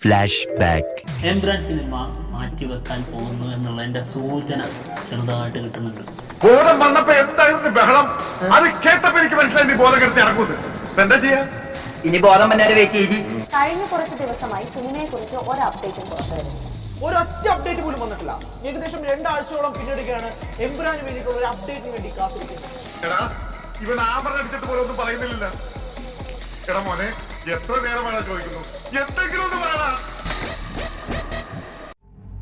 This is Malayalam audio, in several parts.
Flash back. എംബ്രാൻ സിനിമ മാറ്റിവെക്കാൻ പോകുന്നു എന്നുള്ളതിന്റെ സൂചന ചെറുതായിട്ട് കിട്ടുന്നുണ്ട്. ബോധം വന്നപ്പോ എന്തായിരുന്നു ബഹളം? അത് കേട്ടപ്പോ എനിക്ക് മനസ്സിലായി നീ ബോധം കെടുത്തി ഇറങ്ങുന്നത്. എന്താ ചെയ്യാ? ഇനി ബോധം വന്നാല് വെയിറ്റ് ചെയ്തി. കഴിഞ്ഞ കുറച്ച് ദിവസമായി സിനിമയെ കുറിച്ച് ഒരു അപ്ഡേറ്റും പുറത്തുവരുന്നു. ഒരൊറ്റ അപ്ഡേറ്റ് പോലും വന്നിട്ടില്ല. ഏകദേശം 2 ആഴ്ചയോളം പിന്നിടുകയാണ് എംബ്രാന് വേണ്ടിയിട്ടുള്ള ഒരു അപ്ഡേറ്റിന് വേണ്ടി കാത്തിരിക്കുന്നത്. എടാ ഇവൻ ആഭരണം അടിച്ചിട്ട് പോലും ഒന്നും പറയുന്നില്ല. എടാ മോനെ, എത്ര നേരമാണ് ചോദിക്കുന്നു? എന്തെങ്കിലും ഒന്ന് പറയടാ.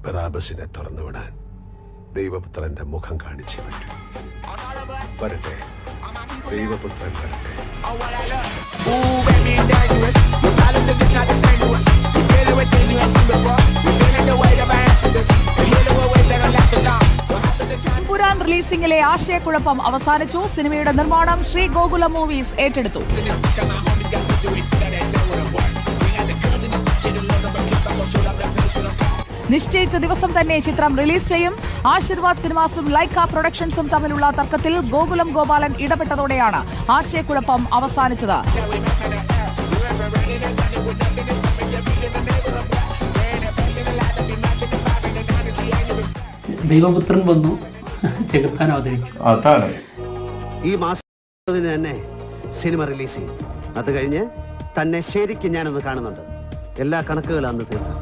ബറാബസിനെ തുറന്നുവിടാൻ ദൈവപുത്രന്റെ മുഖം കാണിച്ചു പറ്റും. വരട്ടെ, ദൈവപുത്രൻ വരട്ടെ. എമ്പുരാൻ റിലീസിംഗിലെ ആശയക്കുഴപ്പം അവസാനിച്ചു. സിനിമയുടെ നിർമ്മാണം ശ്രീ ഗോകുലം മൂവീസ് ഏറ്റെടുത്തു. നിശ്ചയിച്ച ദിവസം തന്നെ ചിത്രം റിലീസ് ചെയ്യും. ആശീർവാദ് സിനിമാസും ലൈക്ക പ്രൊഡക്ഷൻസും തമ്മിലുള്ള തർക്കത്തിൽ ഗോകുലം ഗോപാലൻ ഇടപെട്ടതോടെയാണ് ആശയക്കുഴപ്പം അവസാനിച്ചത്. ദൈവപുത്രൻ വന്നു, ചെകുത്താൻ അവതരിച്ചു. അതാണ് ഈ മാസം തന്നെ സിനിമ റിലീസ് ചെയ്യും. അത് കഴിഞ്ഞ് തന്നെ ശരിക്കും ഞാനൊന്ന് കാണുന്നുണ്ട്. എല്ലാ കണക്കുകളും അന്ന് തീർന്നു.